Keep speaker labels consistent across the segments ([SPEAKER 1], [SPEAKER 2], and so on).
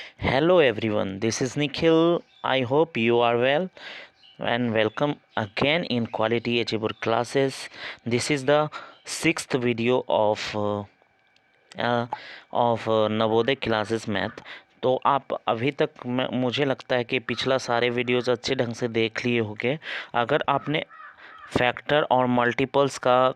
[SPEAKER 1] Hello everyone, this is Nikhil. I hope you are well and welcome again in Quality Achiever classes. This is the sixth video of Navodaya classes math. तो आप अभी तक मुझे लगता है कि पिछला सारे वीडियोस अच्छे ढंग से देख लिए होंगे। अगर आपने फैक्टर और मल्टीपल्स का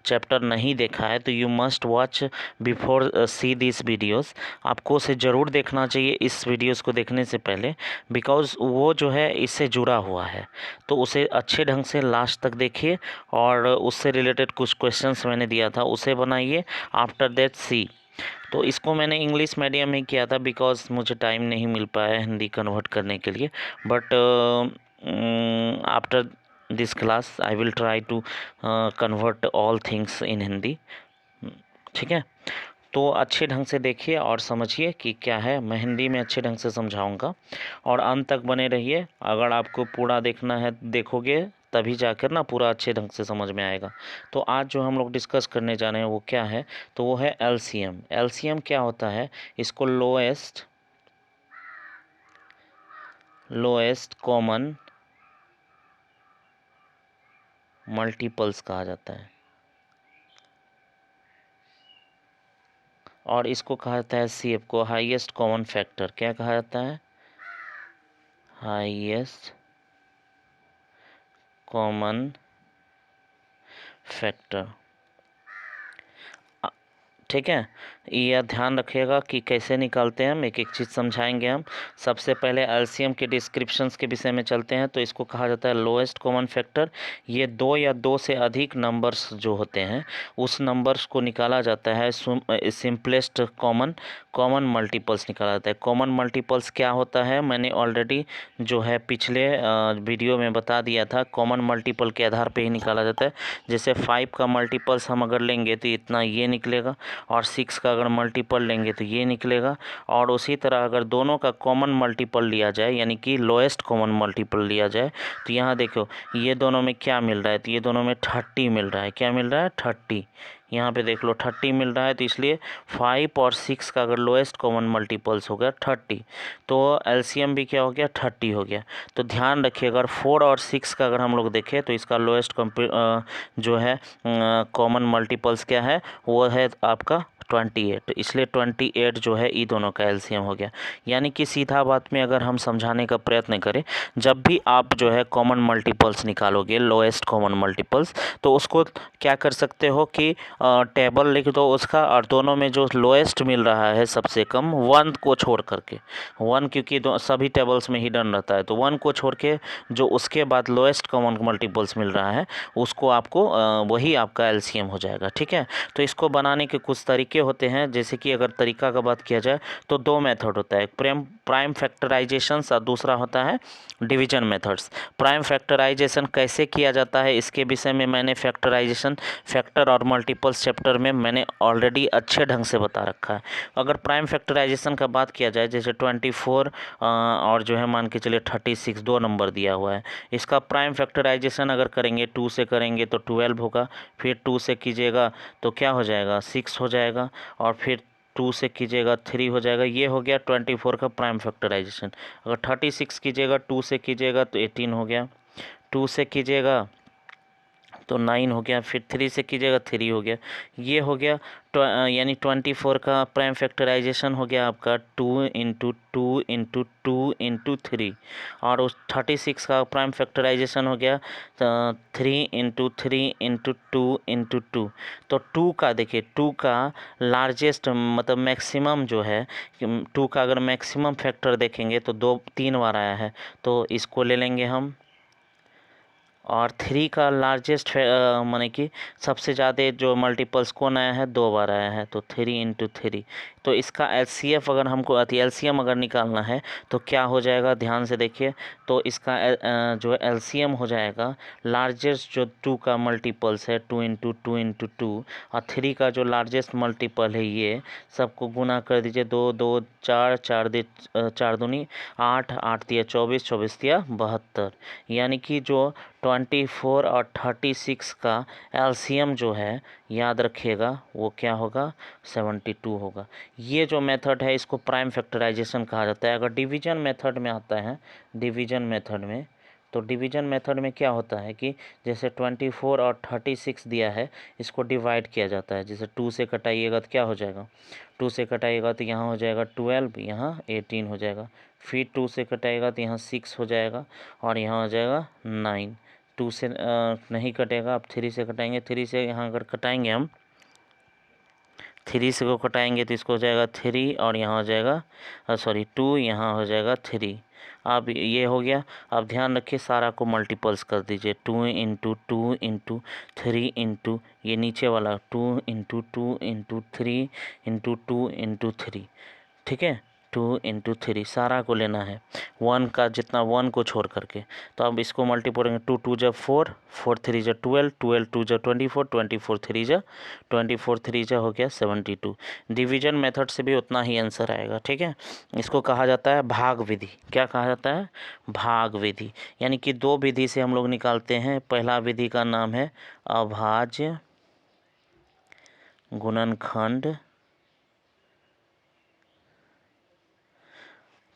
[SPEAKER 1] चैप्टर नहीं देखा है तो you must watch before see this videos. आपको उसे ज़रूर देखना चाहिए इस वीडियोस को देखने से पहले, बिकॉज़ वो जो है इससे जुड़ा हुआ है। तो उसे अच्छे ढंग से लास्ट तक देखिए और उससे रिलेटेड कुछ क्वेश्चंस मैंने दिया था उसे बनाइए। आफ्टर दैट सी। तो इसको मैंने इंग्लिश मीडियम में किया था बिकॉज़ मुझे टाइम नहीं मिल पाया हिंदी कन्वर्ट करने के लिए। But after this class I will try to convert all things in Hindi. ठीक है, तो अच्छे ढंग से देखिए और समझिए कि क्या है। मैं हिंदी में अच्छे ढंग से समझाऊंगा और अंत तक बने रहिए। अगर आपको पूरा देखना है देखोगे तभी जाकर ना पूरा अच्छे ढंग से समझ में आएगा। तो आज जो हम लोग डिस्कस करने जा रहे हैं वो क्या है, तो वो है एलसीएम। एलसीएम क्या होता है? इसको लोएस्ट कॉमन मल्टीपल्स कहा जाता है और इसको कहा जाता है सीएफ को हाईएस्ट कॉमन फैक्टर। क्या कहा जाता है? Highest common factor. ठीक है, यह ध्यान रखिएगा कि कैसे निकालते हैं हम, एक एक चीज़ समझाएंगे हम। सबसे पहले एलसीएम के डिस्क्रिप्शंस के विषय में चलते हैं। तो इसको कहा जाता है लोएस्ट कॉमन फैक्टर। ये दो या दो से अधिक नंबर्स जो होते हैं उस नंबर्स को निकाला जाता है सिंपलेस्ट कॉमन मल्टीपल्स निकाला जाता है। कॉमन मल्टीपल्स क्या होता है मैंने ऑलरेडी जो है पिछले वीडियो में बता दिया था। कॉमन मल्टीपल के आधार पर ही निकाला जाता है। जैसे 5 का मल्टीपल्स हम अगर लेंगे तो इतना ये निकलेगा, और 6 का अगर मल्टीपल लेंगे तो ये निकलेगा। और उसी तरह अगर दोनों का कॉमन मल्टीपल लिया जाए यानी कि लोएस्ट कॉमन मल्टीपल लिया जाए तो यहाँ देखो ये दोनों में क्या मिल रहा है, तो ये दोनों में 30 मिल रहा है। क्या मिल रहा है? 30। यहाँ पे देख लो 30 मिल रहा है। तो इसलिए 5 और 6 का अगर लोएस्ट कॉमन मल्टीपल्स हो गया 30, तो एलसीएम भी क्या हो गया? 30 हो गया। तो ध्यान रखिए अगर 4 और 6 का अगर हम लोग देखें तो इसका लोएस्ट जो है कॉमन मल्टीपल्स क्या है? वो है आपका 28। इसलिए 28 जो है ई दोनों का एलसीएम हो गया। यानी कि सीधा बात में अगर हम समझाने का प्रयत्न करें, जब भी आप जो है कॉमन मल्टीपल्स निकालोगे लोएस्ट कॉमन मल्टीपल्स, तो उसको क्या कर सकते हो कि टेबल लिख दो उसका, और दोनों में जो लोएस्ट मिल रहा है सबसे कम 1 को छोड़ करके, 1 क्योंकि सभी टेबल्स में हिडन रहता है, तो 1 को छोड़ के जो उसके बाद लोएस्ट कॉमन मल्टीपल्स मिल रहा है उसको आपको वही आपका एलसीएम हो जाएगा। ठीक है, तो इसको बनाने के कुछ तरीके होते हैं। जैसे कि अगर तरीका का बात किया जाए तो दो मेथड होता है, प्राइम फैक्टराइजेशन और दूसरा होता है डिवीजन मेथड्स। प्राइम फैक्टराइजेशन कैसे किया जाता है इसके विषय में मैंने फैक्टर और मल्टीपल्स चैप्टर में मैंने ऑलरेडी अच्छे ढंग से बता रखा है। अगर प्राइम फैक्टराइजेशन का बात किया जाए, जैसे 24 और जो है मान के चलिए 36 दो नंबर दिया हुआ है, इसका प्राइम फैक्टराइजेशन अगर करेंगे 2 से करेंगे तो 12 होगा, फिर 2 से कीजिएगा तो क्या हो जाएगा? 6 हो जाएगा, और फिर 2 से कीजिएगा 3 हो जाएगा। ये हो गया 24 का प्राइम फैक्टराइजेशन। अगर 36 कीजिएगा 2 से कीजिएगा तो 18 हो गया, 2 से कीजिएगा तो 9 हो गया, फिर 3 से कीजिएगा 3 हो गया। ये हो गया यानी 24 का प्राइम फैक्टराइजेशन हो गया आपका 2 इंटू 2 इंटू 2 इंटू 3, और उस 36 का प्राइम फैक्टराइजेशन हो गया 3 इंटू 3 इंटू 2 इंटू 2। तो 2 का देखिए, 2 का लार्जेस्ट मतलब मैक्सिमम जो है, 2 का अगर मैक्सिमम फैक्टर देखेंगे तो 3 बार आया है, तो इसको ले लेंगे हम। और 3 का लार्जेस्ट माने कि सबसे ज़्यादा जो मल्टीपल्स कौन आया है? 2 बार आया है, तो 3 इंटू 3। तो इसका एलसीएफ अगर हमको एलसीएम अगर निकालना है तो क्या हो जाएगा? ध्यान से देखिए। तो इसका जो एलसीएम हो जाएगा लार्जेस्ट जो 2 का मल्टीपल्स है 2 इंटू 2 इंटू 2, और 3 का जो लार्जेस्ट मल्टीपल है ये सबको गुना कर दीजिए। 2 2 4 4 4 दूनी 8 8 दिया 24 24 दिया 72। यानी कि जो 24 और 36 का एलसीएम जो है याद रखिएगा वो क्या होगा? 72 होगा। ये जो मेथड है इसको प्राइम फैक्टराइजेशन कहा जाता है। अगर डिवीजन मेथड में आता है, डिवीजन मेथड में, तो डिवीजन मेथड में क्या होता है कि जैसे 24 और 36 दिया है, इसको डिवाइड किया जाता है। जैसे 2 से कटाइएगा तो क्या हो जाएगा, 2 से कटाइएगा तो यहाँ हो जाएगा 12, यहाँ 18 हो जाएगा। फिर 2 से कटाएगा तो यहाँ 6 हो जाएगा और यहाँ हो जाएगा 9। 2 से नहीं कटेगा, अब 3 से कटाएंगे, 3 से यहाँ अगर कटाएंगे हम, 3 से को कटाएंगे तो इसको हो जाएगा 3 और यहाँ हो जाएगा 2, यहाँ हो जाएगा 3। अब ये हो गया। अब ध्यान रखिए सारा को मल्टीपल्स कर दीजिए, 2 इंटू 2 इंटू 3 इंटू ये नीचे वाला 2 इंटू 2 इंटू 3 इंटू 2 इंटू 3, ठीक है। 2 इंटू 3 सारा को लेना है, 1 का जितना 1 को छोड़ करके। तो अब इसको मल्टीपल करेंगे, 2 2 जा 4, 4 3 जा 12, 12 2 जा 24, 24 3 जा 24, 3 जा हो गया 72। डिवीजन मेथड से भी उतना ही आंसर आएगा, ठीक है। इसको कहा जाता है भाग विधि। क्या कहा जाता है, भाग विधि। यानी कि 2 विधि से हम लोग निकालते हैं। पहला विधि का नाम है अभाज्य गुणनखंड,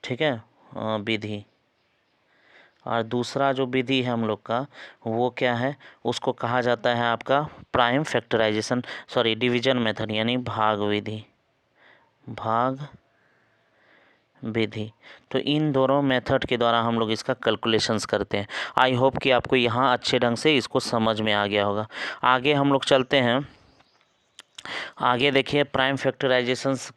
[SPEAKER 1] ठीक है, विधि। और दूसरा जो विधि है हम लोग का वो क्या है, उसको कहा जाता है आपका prime factorisation, sorry division method, यानी भाग विधि, भाग विधि। तो इन दोनों मेथड के द्वारा हम लोग इसका कैलकुलेशंस करते हैं। आई होप कि आपको यहाँ अच्छे ढंग से इसको समझ में आ गया होगा। आगे हम लोग चलते हैं। आगे देखिए प्राइम फैक्टराइजेशंस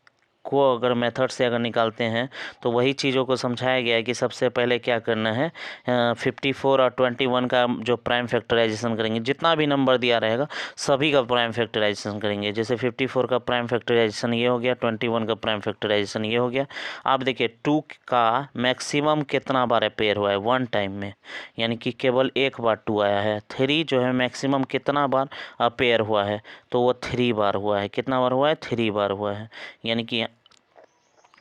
[SPEAKER 1] को अगर मेथड से अगर निकालते हैं तो वही चीज़ों को समझाया गया है कि सबसे पहले क्या करना है, 54 और 21 का जो प्राइम फैक्टराइजेशन करेंगे, जितना भी नंबर दिया रहेगा सभी का प्राइम फैक्टराइजेशन करेंगे। जैसे 54 का प्राइम फैक्टराइजेशन ये हो गया, 21 का प्राइम फैक्टराइजेशन ये हो गया। आप देखिए 2 का मैक्सिमम कितना बार अपेयर हुआ है, 1 टाइम में, यानी कि केवल एक बार 2 आया है। 3 जो है मैक्सिमम कितना बार अपेयर हुआ है, तो वो 3 बार हुआ है। कितना बार हुआ है, 3 बार हुआ है। यानी कि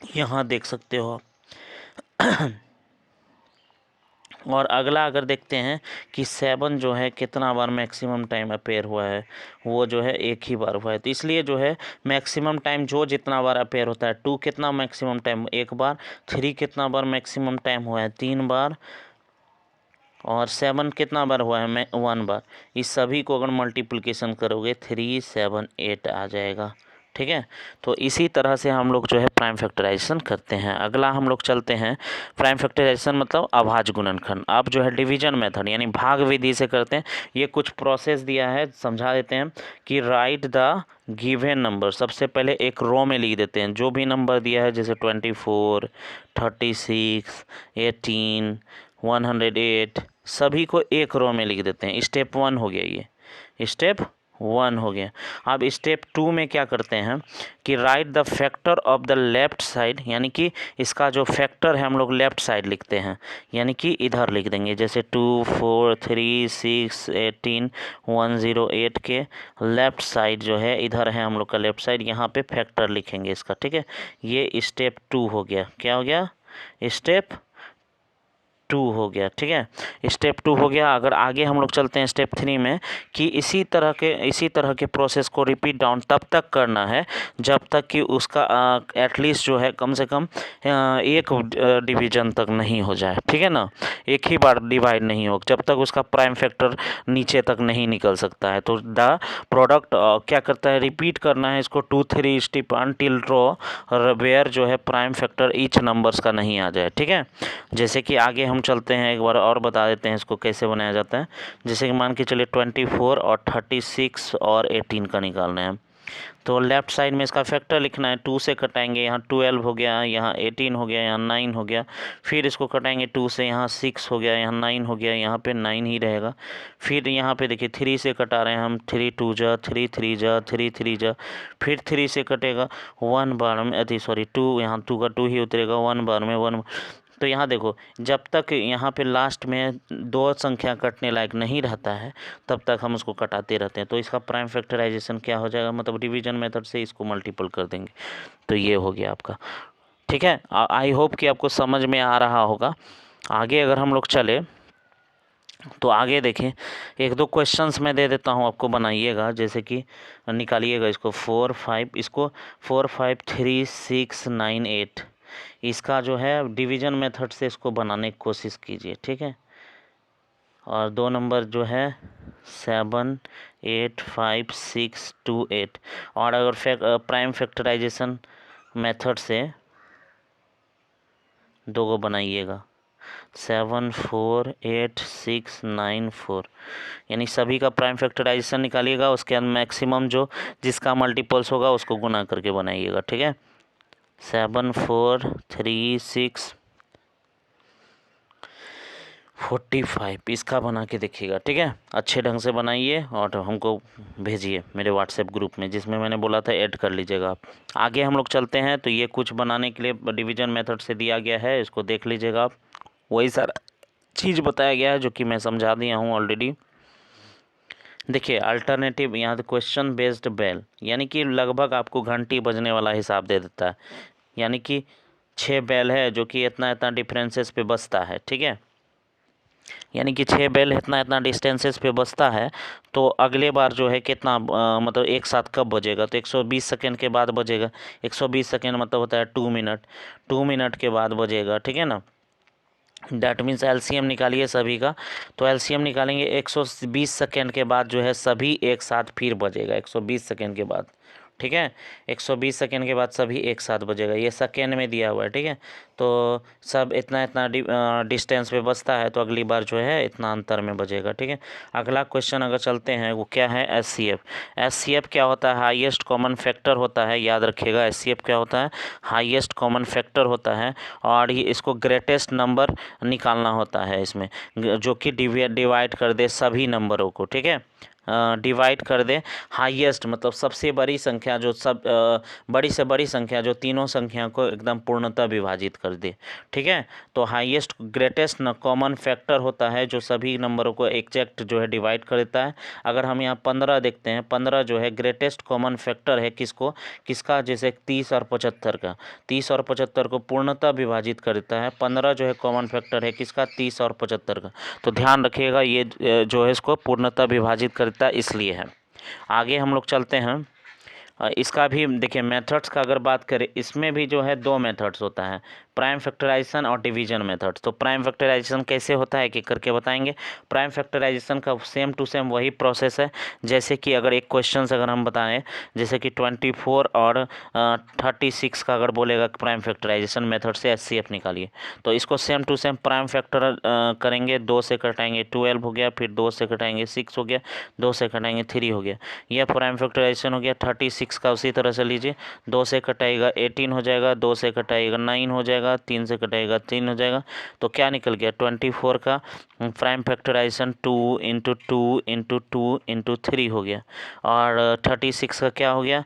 [SPEAKER 1] यहाँ देख सकते हो और अगला अगर देखते हैं कि 7 जो है कितना बार मैक्सिमम टाइम अपेयर हुआ है, वो जो है एक ही बार हुआ है। तो इसलिए जो है मैक्सिमम टाइम जो जितना बार अपेयर होता है, 2 कितना मैक्सिमम टाइम, एक बार, 3 कितना बार मैक्सिमम टाइम हुआ है, 3 बार, और 7 कितना बार हुआ है, 1 बार। इस सभी को अगर मल्टीप्लिकेशन करोगे 3 7 8 आ जाएगा, ठीक है। तो इसी तरह से हम लोग जो है प्राइम फैक्टराइजेशन करते हैं। अगला हम लोग चलते हैं, प्राइम फैक्टराइजेशन मतलब अभाज्य गुणनखंड। आप जो है डिवीजन मेथड यानी भाग विधि से करते हैं। ये कुछ प्रोसेस दिया है, समझा देते हैं कि राइट द गिवन नंबर। सबसे पहले एक रो में लिख देते हैं जो भी नंबर दिया है, जैसे 24, 36, 18, 108, सभी को एक रो में लिख देते हैं। स्टेप 1 हो गया, ये स्टेप 1 हो गया। अब स्टेप 2 में क्या करते हैं कि right the factor of the left side, यानी कि इसका जो फैक्टर है हम लोग लेफ्ट साइड लिखते हैं, यानी कि इधर लिख देंगे। जैसे 2 4 3 6 18 108 के लेफ्ट साइड जो है इधर है हम लोग का लेफ्ट साइड, यहाँ पे फैक्टर लिखेंगे इसका, ठीक है। ये स्टेप 2 हो गया। क्या हो गया, स्टेप 2 हो गया, ठीक है। स्टेप 2 हो गया। अगर आगे हम लोग चलते हैं स्टेप 3 में, कि इसी तरह के प्रोसेस को रिपीट डाउन तब तक करना है जब तक कि उसका एटलीस्ट जो है कम से कम एक डिवीजन तक नहीं हो जाए, ठीक है ना, एक ही बार डिवाइड नहीं हो, जब तक उसका प्राइम फैक्टर नीचे तक नहीं निकल सकता है। तो द प्रोडक्ट क्या करता है, रिपीट करना है इसको 2 3 स्टेप अनटिल रो वेयर जो है प्राइम फैक्टर ईच नंबर्स का नहीं आ जाए, ठीक है। जैसे कि आगे हम चलते हैं, एक बार और बता देते हैं इसको कैसे बनाया जाता है। जैसे कि मान के चलिए 24 और 36 और 18 का निकालना है, तो लेफ्ट साइड में इसका फैक्टर लिखना है। 2 से कटाएंगे, यहाँ 12 हो गया, यहाँ 18 हो गया, यहाँ 9 हो गया। फिर इसको कटाएंगे 2 से, यहाँ 6 हो गया, यहाँ 9 हो गया, यहाँ पे 9 ही रहेगा। फिर यहाँ पे देखिए 3 से कटा रहे हैं हम, 3 2 जा 3 3 जा 3 3 जा। फिर 3 से कटेगा 1 बार में, 2, यहाँ 2 का 2 ही उतरेगा, 1 बार में 1। तो यहाँ देखो जब तक यहाँ पे लास्ट में 2 संख्या कटने लायक नहीं रहता है तब तक हम उसको कटाते रहते हैं। तो इसका प्राइम फैक्टराइजेशन क्या हो जाएगा, मतलब डिवीजन मेथड से इसको मल्टीपल कर देंगे। तो ये हो गया आपका, ठीक है। आई होप कि आपको समझ में आ रहा होगा। आगे अगर हम लोग चले तो आगे देखें, एक दो क्वेश्चंस मैं दे देता हूँ आपको, बनाइएगा। जैसे कि निकालिएगा इसको 4 5, इसको 4 5 3 6 9 8, इसका जो है डिवीजन मेथड से इसको बनाने की कोशिश कीजिए, ठीक है। और 2 नंबर जो है 7 8 5 6 2 8, और अगर प्राइम फैक्टराइजेशन मेथड से 2 को बनाइएगा 7 4 8 6 9 4, यानी सभी का प्राइम फैक्टराइजेशन निकालिएगा, उसके बाद मैक्सिमम जो जिसका मल्टीपल्स होगा उसको गुना करके बनाइएगा, ठीक है। 7 4 3 6 45, इसका बना के देखिएगा, ठीक है। अच्छे ढंग से बनाइए और हमको भेजिए मेरे व्हाट्सएप ग्रुप में, जिसमें मैंने बोला था ऐड कर लीजिएगा आप। आगे हम लोग चलते हैं। तो ये कुछ बनाने के लिए डिवीजन मेथड से दिया गया है, इसको देख लीजिएगा आप। वही सारा चीज़ बताया गया है जो कि मैं समझा दिया हूँ ऑलरेडी। देखिए अल्टरनेटिव, यहाँ क्वेश्चन बेस्ड बेल, यानी कि लगभग आपको घंटी बजने वाला हिसाब दे देता है। यानी कि 6 बेल है जो कि इतना इतना डिफरेंसेस पे बजता है, ठीक है। यानी कि 6 बेल इतना इतना डिस्टेंसेस पे बजता है। तो अगले बार जो है कितना मतलब एक साथ कब बजेगा, तो 120 सेकेंड के बाद बजेगा। 120 सेकेंड मतलब होता है 2 मिनट, 2 मिनट के बाद बजेगा, ठीक है ना। डैट मीन्स एलसीएम निकालिए सभी का। तो एलसीएम निकालेंगे 120 सेकेंड के बाद जो है सभी एक साथ फिर बजेगा 120 सेकेंड के बाद, ठीक है। 120 सेकेंड के बाद सभी एक साथ बजेगा, ये सेकेंड में दिया हुआ है, ठीक है। तो सब इतना इतना डिस्टेंस पे बजता है, तो अगली बार जो है इतना अंतर में बजेगा, ठीक है। अगला क्वेश्चन अगर चलते हैं, वो क्या है, एचसीएफ। एचसीएफ क्या होता है, हाईएस्ट कॉमन फैक्टर होता है, याद रखिएगा। एचसीएफ क्या होता है, हाईएस्ट कॉमन फैक्टर होता है, और ये इसको ग्रेटेस्ट नंबर निकालना होता है इसमें, जो कि डिवाइड कर दे सभी नंबरों को, ठीक है। डिवाइड कर दे हाईएस्ट मतलब सबसे बड़ी संख्या, जो बड़ी से बड़ी संख्या, जो तीनों संख्या को एकदम पूर्णतः विभाजित कर दे, ठीक है। तो हाईएस्ट ग्रेटेस्ट कॉमन फैक्टर होता है जो सभी नंबरों को एग्जैक्ट जो है डिवाइड कर देता है। अगर हम यहाँ 15 देखते हैं, 15 जो है ग्रेटेस्ट कॉमन फैक्टर है किसका, जैसे 30 और 75 का, 30 और 75 को पूर्णतः विभाजित कर देता है। 15 जो है कॉमन फैक्टर है किसका, 30 और 75 का। तो ध्यान रखिएगा, ये जो है इसको पूर्णतः विभाजित करता है, इसलिए है। आगे हम लोग चलते हैं। इसका भी देखिए मेथड्स का अगर बात करें, इसमें भी जो है 2 मेथड्स होता है, प्राइम फैक्टराइजेशन और डिवीजन मेथड। तो प्राइम फैक्टराइजेशन कैसे होता है, एक करके बताएंगे। प्राइम फैक्टराइजेशन का सेम टू सेम वही प्रोसेस है, जैसे कि अगर एक क्वेश्चन अगर हम बताएं, जैसे कि 24 और 36 का अगर बोलेगा प्राइम फैक्टराइजेशन मेथड से एचसीएफ निकालिए, तो इसको same to same prime factor करेंगे। 2 से कटाएंगे 12 हो गया, फिर 2 से कटाएंगे 6 हो गया, 2 से कटाएंगे 3 हो गया। यह प्राइम फैक्टराइजेशन हो गया। 36 का उसी तरह से लीजिए, 2 से कटाएगा 18 हो जाएगा, 2 से कटाएगा 9 हो जाएगा, 3 से कटाएगा 3 हो जाएगा। तो क्या निकल गया, 24 का prime factorization 2 into 2 into 2 into 3 हो गया। और 36 का क्या हो गया,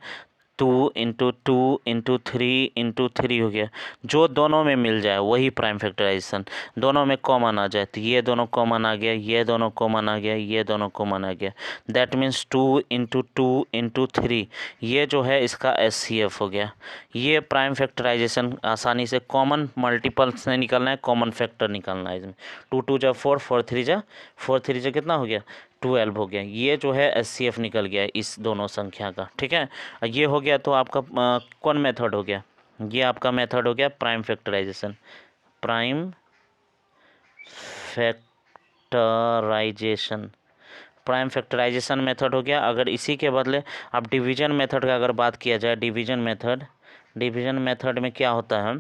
[SPEAKER 1] 2 इंटू 2 इंटू 3 हो गया। जो दोनों में मिल जाए वही प्राइम फैक्टराइजेशन, दोनों में कॉमन आ जाए, तो ये दोनों कॉमन आ गया, ये दोनों कॉमन आ गया, ये दोनों कॉमन आ गया। दैट मीन्स 2 इंटू 2 इंटू 3, ये जो है इसका एचसीएफ हो गया। ये प्राइम फैक्टराइजेशन आसानी से कॉमन मल्टीपल से निकालना है, कॉमन फैक्टर निकालना है इसमें। 2 2 जा 4, 4 3 जा कितना हो गया, 12 हो गया। ये जो है एचसीएफ निकल गया इस दोनों संख्या का, ठीक है। ये हो गया। तो आपका कौन मेथड हो गया, ये आपका मेथड हो गया prime factorization, prime factorization, prime factorisation method हो गया। अगर इसी के बदले अब डिवीजन मेथड का अगर बात किया जाए, डिवीजन मेथड में क्या होता है,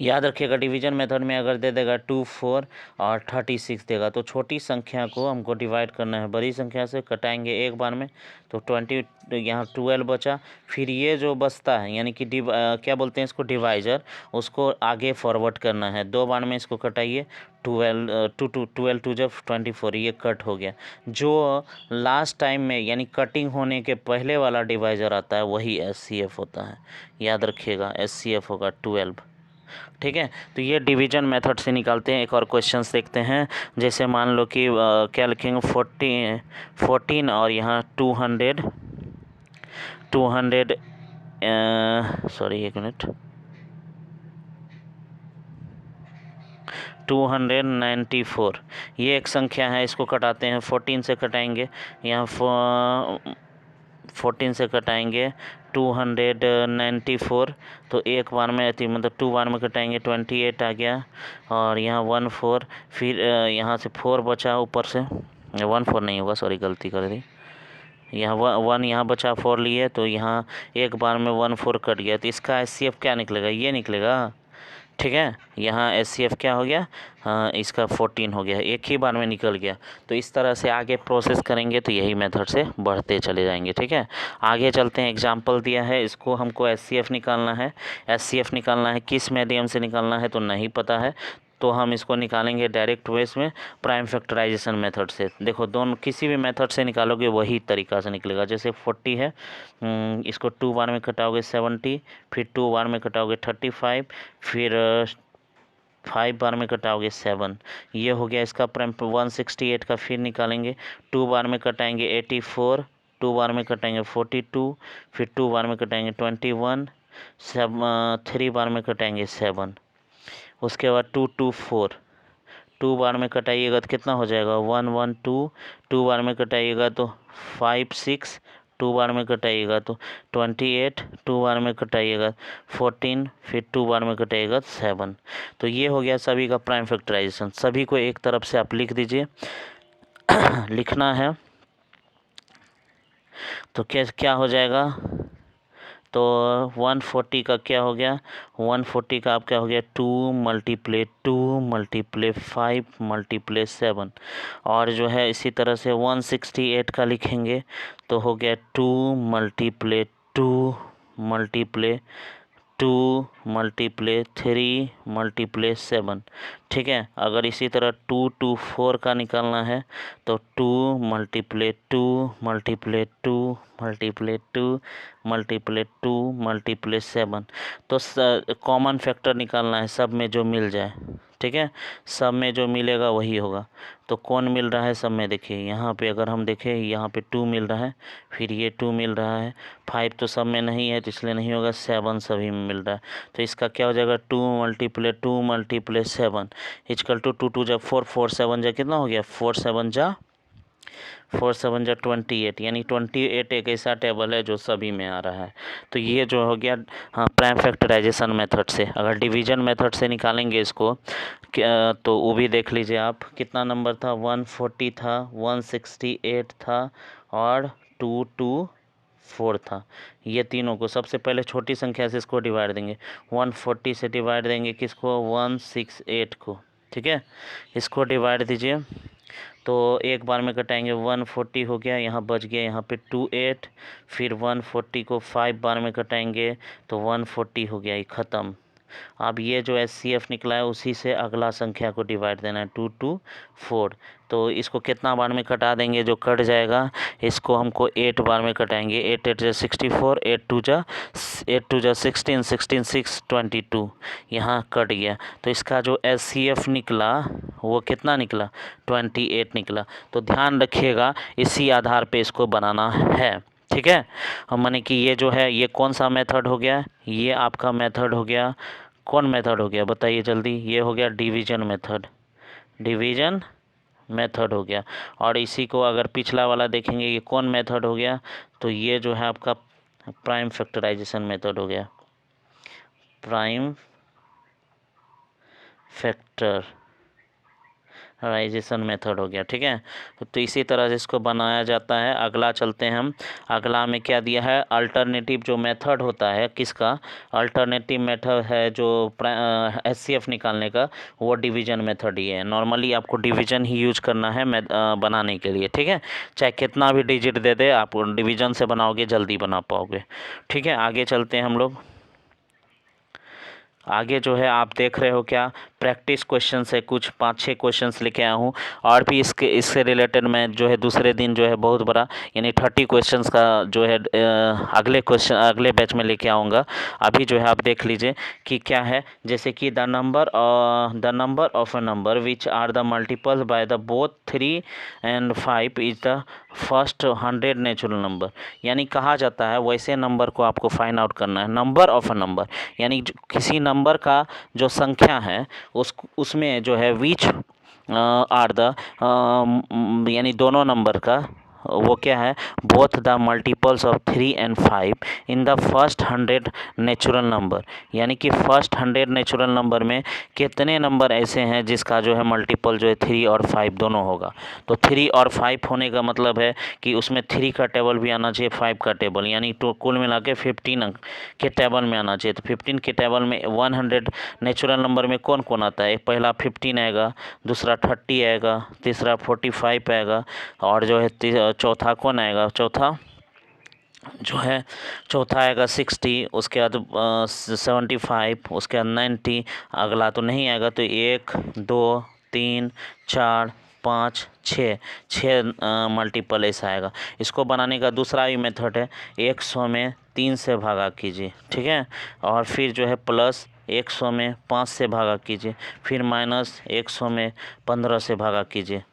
[SPEAKER 1] याद रखिएगा। डिवीजन मेथड में अगर दे देगा 2 4 और 36 देगा, तो छोटी संख्या को हमको डिवाइड करना है बड़ी संख्या से, कटाएंगे एक बार में, तो 20 यहाँ 12 बचा। फिर ये जो बचता है, यानी कि क्या बोलते हैं इसको, डिवाइजर, उसको आगे फॉरवर्ड करना है। 2 बार में इसको कटाइए, 12 टू जब 24, ये कट हो गया। जो लास्ट टाइम में यानी कटिंग होने के पहले वाला डिवाइजर आता है वही एचसीएफ होता है, याद रखिएगा। एचसीएफ होगा 12, ठीक है। तो ये डिवीजन मेथड से निकालते हैं। एक और क्वेश्चन देखते हैं। जैसे मान लो कि क्या लिखेंगे, 14 और यहाँ 200 सॉरी एक मिनट, 294 ये एक संख्या है, इसको कटाते हैं 14 से कटाएंगे, यहाँ 14 से कटाएंगे 294, तो एक बार में मतलब 2 बार में कटाएंगे 28 आ गया, और यहाँ 14, फिर यहाँ से 4 बचा ऊपर से, 14 नहीं होगा, सॉरी गलती कर दी, यहाँ 1 यहाँ बचा 4 लिए, तो यहाँ एक बार में 14 कट गया, तो इसका HCF क्या निकलेगा, ये निकलेगा। ठीक है, यहाँ HCF क्या हो गया, इसका 14 हो गया, एक ही बार में निकल गया। तो इस तरह से आगे प्रोसेस करेंगे तो यही मेथड से बढ़ते चले जाएंगे। ठीक है, आगे चलते हैं। एग्जांपल दिया है, इसको हमको HCF निकालना है। HCF निकालना है, किस मीडियम से निकालना है तो नहीं पता है, तो हम इसको निकालेंगे डायरेक्ट वेज में, प्राइम फैक्टराइजेशन मेथड से। देखो दोनों किसी भी मेथड से निकालोगे वही तरीका से निकलेगा। जैसे 40 है, इसको 2 बार में कटाओगे 70, फिर 2 बार में कटाओगे 35, फिर 5 बार में कटाओगे 7, ये हो गया इसका प्राइम। 168 का फिर निकालेंगे, 2 बार में कटाएंगे 84, 2 बार में कटाएंगे 42, फिर 2 बार में कटाएंगे 21, 3 बार में कटाएंगे 7, उसके बाद 224, 2 बार में कटाइएगा तो कितना हो जाएगा 112, 2 बार में कटाइएगा तो 56, 2 बार में कटाइएगा तो 28, 2 बार में कटाइएगा 14, फिर 2 बार में कटाइएगा 7। तो ये हो गया सभी का प्राइम फैक्टराइजेशन। सभी को एक तरफ से आप लिख दीजिए। लिखना है तो क्या हो जाएगा, तो 140 का क्या हो गया, 140 का आप क्या हो गया 2 मल्टीप्ले 5 मल्टीप्ले 7, और जो है इसी तरह से 168 का लिखेंगे तो हो गया 2 मल्टीप्ले 2 मल्टीप्ले 3 मल्टीप्ले 7। ठीक है, अगर इसी तरह 224 का निकालना है तो 2 multiply 2 multiply 2 multiply 2 multiply 2 multiply 7। तो कॉमन फैक्टर निकालना है, सब में जो मिल जाए। ठीक है, सब में जो मिलेगा वही होगा। तो कौन मिल रहा है सब में, देखिए यहाँ पे अगर हम देखें, यहाँ पे 2 मिल रहा है, फिर ये 2 मिल रहा है, 5 तो सब में नहीं है तो इसलिए नहीं होगा, 7 सभी में मिल रहा है। तो इसका क्या हो जाएगा 2 मल्टीप्ले 7 इक्वल टू 2 2 जा 4 4 7 जा कितना हो गया 4 7 जा 28, यानी 28 एक ऐसा टेबल है जो सभी में आ रहा है। तो ये जो हो गया प्राइम फैक्टराइजेशन मेथड से। अगर डिवीजन मेथड से निकालेंगे इसको तो वो भी देख लीजिए आप, कितना नंबर था 140 था, 168 था और 224 था। ये तीनों को सबसे पहले छोटी संख्या से इसको डिवाइड देंगे, 140 से डिवाइड देंगे किसको 168 को। ठीक है, इसको डिवाइड दीजिए तो एक बार में कटाएंगे 140 हो गया, यहाँ बच गया यहाँ पे 28, फिर 140 को 5 बार में कटाएंगे तो 140 हो गया, ये ख़त्म। अब ये जो HCF निकला है उसी से अगला संख्या को डिवाइड देना है 224। तो इसको कितना बार में कटा देंगे, जो कट जाएगा इसको हमको 8 बार में कटाएंगे। 8 8 जा 64, 8 2 जा 16, 16 6 22, यहाँ कट गया। तो इसका जो HCF निकला वो कितना निकला 28 निकला। तो ध्यान रखिएगा इसी आधार पे इसको बनाना है। ठीक है, माने कि ये जो है ये कौन सा मेथड हो गया, ये आपका मेथड हो गया, कौन मेथड हो गया बताइए जल्दी, ये हो गया डिवीजन मेथड हो गया। और इसी को अगर पिछला वाला देखेंगे ये कौन मेथड हो गया, तो ये जो है आपका प्राइम फैक्टराइजेशन मेथड हो गया, प्राइम फैक्टराइजेशन मेथड हो गया। ठीक है, तो इसी तरह से इसको बनाया जाता है। अगला चलते हैं हम, अगला में क्या दिया है, अल्टरनेटिव जो मेथड होता है, किसका अल्टरनेटिव मेथड है जो HCF निकालने का, वो डिवीजन मेथड ही है। नॉर्मली आपको डिवीजन ही यूज करना है बनाने के लिए। ठीक है, चाहे कितना भी डिजिट दे दे, आप डिवीजन से बनाओगे जल्दी बना पाओगे। ठीक है, आगे चलते हैं हम लोग। आगे जो है आप देख रहे हो क्या, प्रैक्टिस क्वेश्चन है, कुछ 5-6 क्वेश्चंस लेके आया हूँ। और भी इससे रिलेटेड मैं जो है दूसरे दिन जो है बहुत बड़ा यानी 30 क्वेश्चंस का जो है अगले बैच में लेके आऊँगा। अभी जो है आप देख लीजिए कि क्या है, जैसे कि the number of a number which are the multiples by the both 3 and 5 is the first 100 natural number. यानी कहा जाता है वैसे नंबर को आपको फाइंड आउट करना है। नंबर ऑफ अ नंबर यानी किसी नंबर का जो संख्या है उसमें जो है विच आर द यानी दोनों नंबर का वो क्या है, both the multiples of 3 and 5 in the first 100 natural number, यानी कि फर्स्ट 100 नेचुरल नंबर में कितने नंबर ऐसे हैं जिसका जो है मल्टीपल जो है 3 और 5 दोनों होगा। तो 3 और 5 होने का मतलब है कि उसमें 3 का टेबल भी आना चाहिए, 5 का टेबल, यानी तो कुल मिला के 15 के टेबल में आना चाहिए। तो 15 के टेबल में 100 नेचुरल नंबर में कौन कौन आता है, पहला 15 आएगा, दूसरा 30 आएगा, तीसरा 45 आएगा, और जो है चौथा कौन आएगा, चौथा आएगा 60, उसके बाद 75, उसके बाद 90, अगला तो नहीं आएगा। तो 1 2 3 4 5 छः मल्टीपल ऐसा आएगा। इसको बनाने का दूसरा भी मेथड है, 100 में 3 से भागा कीजिए, ठीक है, और फिर जो है प्लस 100 में 5 से भागा कीजिए, फिर माइनस 100 में 15 से भागा कीजिए।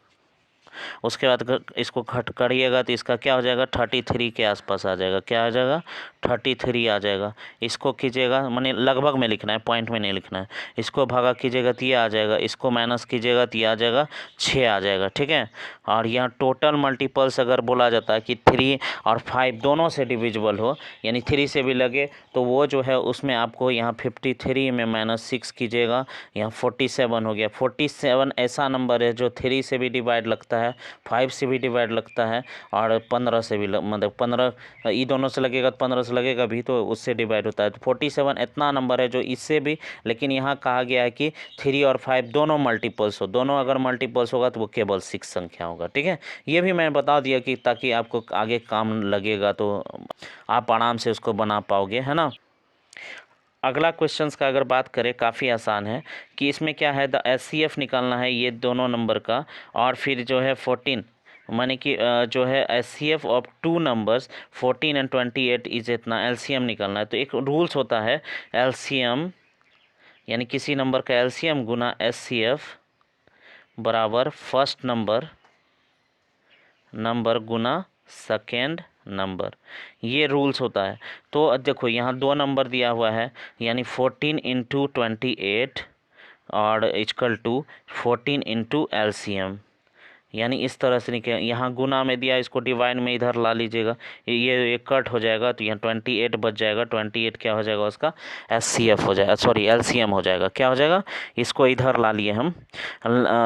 [SPEAKER 1] उसके बाद इसको घट करिएगा तो इसका क्या हो जाएगा, 33 के आसपास आ जाएगा। क्या आ जाएगा, 33 आ जाएगा। इसको कीजिएगा, माने लगभग में लिखना है, पॉइंट में नहीं लिखना है। इसको भागा कीजिएगा तो ये आ जाएगा, इसको माइनस कीजिएगा तो ये आ जाएगा, 6 आ जाएगा, ठीक है। और यहाँ टोटल मल्टीपल्स अगर बोला जाता है कि 3 और 5 दोनों से डिविजिबल हो, यानी 3 से भी लगे, तो वो जो है उसमें आपको यहाँ 53 में -6 कीजिएगा, यहाँ 47 हो गया। 47 ऐसा नंबर है जो 3 से भी डिवाइड लगता है, 5 से भी डिवाइड लगता है, और 15 से भी मतलब 15 ये दोनों से लगेगा तो 15 से लगेगा भी, तो उससे डिवाइड होता है। तो 47 इतना नंबर है जो इससे भी, लेकिन यहाँ कहा गया है कि 3 और 5 दोनों मल्टीपल्स हो, दोनों अगर मल्टीपल्स होगा तो वो केवल 6 संख्या होगा, ठीक है। ये भी मैंने बता दिया कि ताकि आपको आगे काम लगेगा तो आप आराम से उसको बना पाओगे, है ना। अगला क्वेश्चंस का अगर बात करें, काफ़ी आसान है कि इसमें क्या है, द एचसीएफ निकालना है ये दोनों नंबर का, और फिर जो है 14, माने कि जो है HCF of 2 numbers 14 and 28 is इतना एलसीएम निकालना है। तो एक रूल्स होता है, एलसीएम यानी किसी नंबर का एलसीएम गुना एचसीएफ बराबर फर्स्ट नंबर गुना सेकेंड नंबर, ये रूल्स होता है। तो देखो यहाँ 2 नंबर दिया हुआ है, यानी 14 इंटू 28 और इक्वल टू 14 इंटू एलसीएम, यानी इस तरह से निकल, यहाँ गुना में दिया, इसको डिवाइड में इधर ला लीजिएगा, ये कट हो जाएगा, तो यहाँ 28 बच जाएगा। 28 क्या हो जाएगा, उसका एचसीएफ हो जाएगा, सॉरी एलसीएम हो जाएगा। क्या हो जाएगा, इसको इधर ला लिए हम,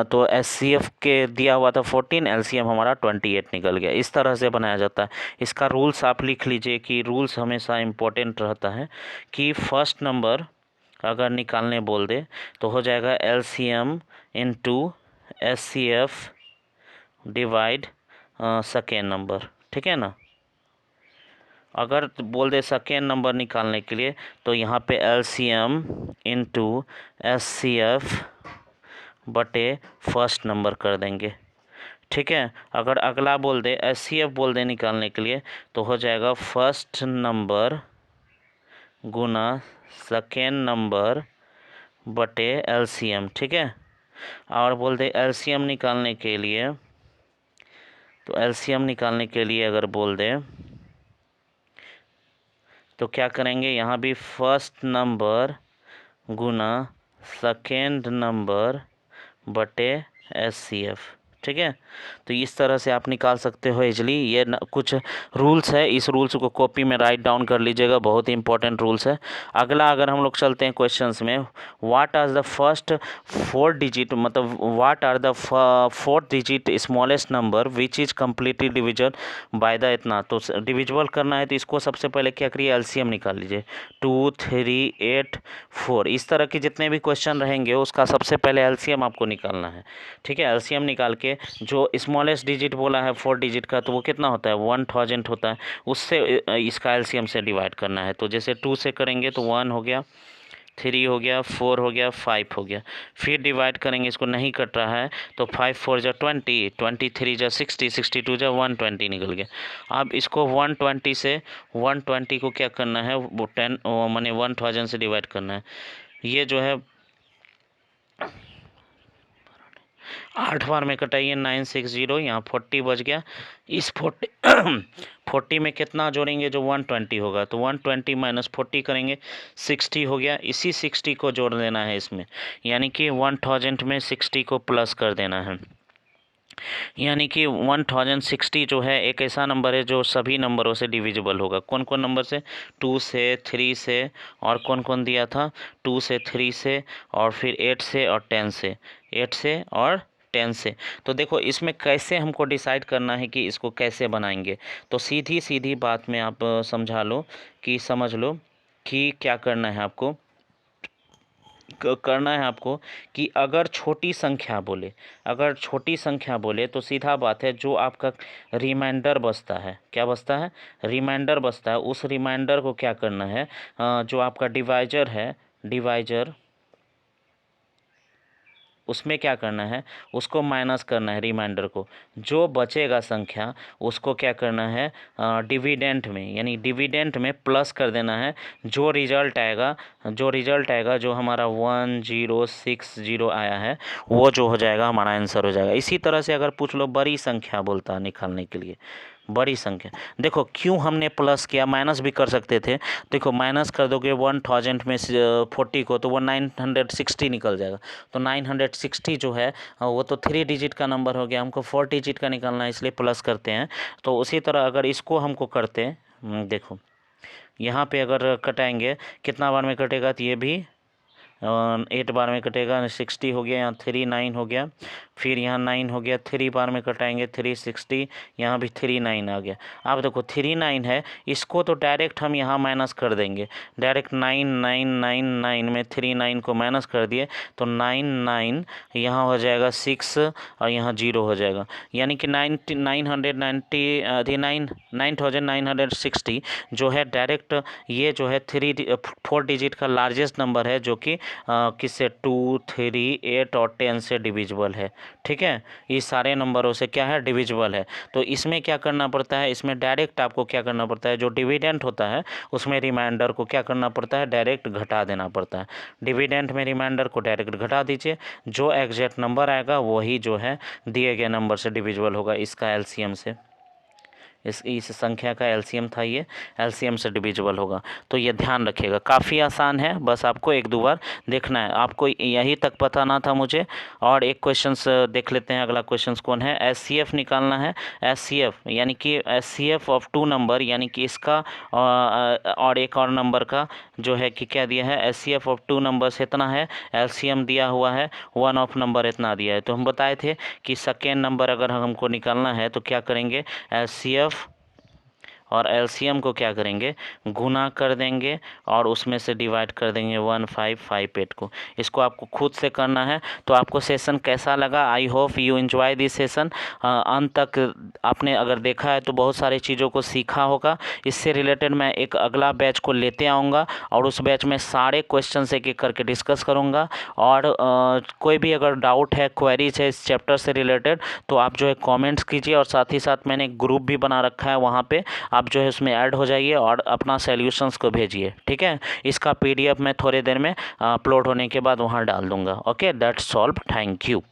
[SPEAKER 1] तो एचसीएफ के दिया हुआ था 14, एलसीएम हमारा 28 निकल गया। इस तरह से बनाया जाता है। इसका रूल्स आप लिख लीजिए कि रूल्स हमेशा इम्पोर्टेंट रहता है कि फर्स्ट नंबर अगर निकालने बोल दे तो हो जाएगा LCM into HCF divide second number, ठीक है ना। अगर बोल दे सेकेंड नंबर निकालने के लिए तो यहाँ पे एलसीएम इंटू एचसीएफ बटे फर्स्ट नंबर कर देंगे, ठीक है। अगर अगला बोल दे एचसीएफ बोल दे निकालने के लिए तो हो जाएगा फर्स्ट नंबर गुना सेकेंड नंबर बटे एलसीएम, ठीक है। और बोल दे एलसीएम निकालने के लिए, तो एलसीएम निकालने के लिए अगर बोल दें तो क्या करेंगे, यहाँ भी फर्स्ट नंबर गुना सेकेंड नंबर बटे एचसीएफ, ठीक है। तो इस तरह से आप निकाल सकते हो इजली। ये कुछ रूल्स है, इस रूल्स को कॉपी में राइट डाउन कर लीजिएगा, बहुत ही इंपॉर्टेंट रूल्स है। अगला अगर हम लोग चलते हैं क्वेश्चंस में, what are the first 4 digit, मतलब what are the 4th digit smallest number which is completely division by the इतना। तो डिविजिबल करना है तो इसको सबसे पहले क्या करिए, एलसीएम निकाल लीजिए, 2 3 8 4, इस तरह के जितने भी क्वेश्चन रहेंगे उसका सबसे पहले एलसीएम आपको निकालना है, ठीक है। एलसीएम निकाल के जो स्मॉलेस्ट डिजिट बोला है 4 डिजिट का, तो वो कितना होता है, 1000 होता है, उससे इसका एलसीएम से डिवाइड करना है। तो जैसे 2 से करेंगे तो 1 हो गया, 3 हो गया, 4 हो गया, 5 हो गया, फिर डिवाइड करेंगे, इसको नहीं कट रहा है तो 5 4 जा 20, 23 जा 60, 62 जा 120 निकल गया। अब इसको 120 से 120 को क्या करना है, वो 10 माने 1000 से डिवाइड करना है। ये जो है 8 बार में कटाइए 960, यहाँ 40 बच गया। इस 40 में कितना जोड़ेंगे जो 120 होगा, तो 120 माइनस 40 करेंगे 60 हो गया। इसी 60 को जोड़ देना है इसमें, यानी कि 1000 में 60 को प्लस कर देना है। यानी कि 1060 जो है एक ऐसा नंबर है जो सभी नंबरों से डिविजिबल होगा। कौन कौन नंबर से? 2 से, 3 से, और कौन कौन दिया था? 2 से, 3 से, और फिर 8 से और 10 से। 8 से और 10 से। तो देखो इसमें कैसे हमको डिसाइड करना है कि इसको कैसे बनाएंगे। तो सीधी सीधी बात में आप समझा लो कि समझ लो कि क्या करना है आपको। करना है आपको कि अगर छोटी संख्या बोले तो सीधा बात है, जो आपका रिमाइंडर बचता है, क्या बचता है? रिमाइंडर बचता है। उस रिमाइंडर को क्या करना है, जो आपका डिवाइजर है, डिवाइजर, उसमें क्या करना है, उसको माइनस करना है रिमाइंडर को। जो बचेगा संख्या उसको क्या करना है, डिविडेंट में, यानी डिविडेंट में प्लस कर देना है। जो रिजल्ट आएगा जो हमारा 1060 आया है, वो जो हो जाएगा हमारा आंसर हो जाएगा। इसी तरह से अगर पूछ लो बड़ी संख्या बोलता है निकालने के लिए, बड़ी संख्या, देखो क्यों हमने प्लस किया, माइनस भी कर सकते थे। देखो माइनस कर दोगे 1000 में 40 को, तो वो 960 निकल जाएगा। तो 960 जो है वो तो 3 डिजिट का नंबर हो गया, हमको 4 डिजिट का निकालना है, इसलिए प्लस करते हैं। तो उसी तरह अगर इसको हमको करते हैं, देखो यहाँ पे अगर कटाएंगे कितना बार में कटेगा, तो ये भी 8 बार में कटेगा, 60 हो गया, यहाँ 3 9 हो गया, फिर यहाँ 9 हो गया, 3 बार में कटाएंगे 360, यहाँ भी 3 9 आ गया। अब देखो 3 9 है, इसको तो डायरेक्ट हम यहाँ माइनस कर देंगे, डायरेक्ट 9 9 9 9 में 3 9 को माइनस कर दिए तो 9 9 यहाँ हो जाएगा 6 और यहाँ 0 हो जाएगा, यानी कि 9960 जो है डायरेक्ट ये जो है 4 डिजिट का लार्जेस्ट नंबर है, जो कि किससे 2 3 8 और 10 से डिविजिबल है। ठीक है, ये सारे नंबरों से क्या है, डिविजिबल है। तो इसमें क्या करना पड़ता है, इसमें डायरेक्ट आपको क्या करना पड़ता है, जो डिविडेंट होता है उसमें रिमाइंडर को क्या करना पड़ता है, डायरेक्ट घटा देना पड़ता है। डिविडेंट में रिमाइंडर को डायरेक्ट घटा दीजिए, जो एग्जैक्ट नंबर आएगा वही जो है दिए गए नंबर से डिविजिबल होगा, इसका एलसीएम से। इस संख्या का एलसीएम था, ये एलसीएम से डिविजिबल होगा। तो ये ध्यान रखिएगा, काफ़ी आसान है, बस आपको 1-2 बार देखना है। आपको यही तक पता ना था मुझे। और एक क्वेश्चंस देख लेते हैं, अगला क्वेश्चंस कौन है, एचसीएफ निकालना है। एचसीएफ यानी कि एचसीएफ ऑफ 2 नंबर, यानी कि इसका और एक और नंबर का जो है कि क्या दिया है, एचसीएफ ऑफ 2 नंबर्स इतना है, एलसीएम दिया हुआ है 1 ऑफ नंबर इतना दिया है। तो हम बताए थे कि सेकेंड नंबर अगर हमको निकालना है तो क्या करेंगे, एचसीएफ और एलसीएम को क्या करेंगे, गुना कर देंगे और उसमें से डिवाइड कर देंगे 1558 को। इसको आपको खुद से करना है। तो आपको सेशन कैसा लगा, I hope you enjoy this session. अंत तक आपने अगर देखा है तो बहुत सारी चीज़ों को सीखा होगा। इससे रिलेटेड मैं एक अगला बैच को लेते आऊँगा और उस बैच में सारे क्वेश्चन एक एक करके डिस्कस करूँगा। और कोई भी अगर डाउट है, क्वेरीज है इस चैप्टर से रिलेटेड, तो आप जो है कॉमेंट्स कीजिए। और साथ ही साथ मैंने एक ग्रुप भी बना रखा है, वहाँ पे आप जो है उसमें ऐड हो जाइए और अपना सॉल्यूशंस को भेजिए। ठीक है, इसका पीडीएफ मैं थोड़ी देर में अपलोड होने के बाद वहाँ डाल दूँगा। Okay, that's all, thank you.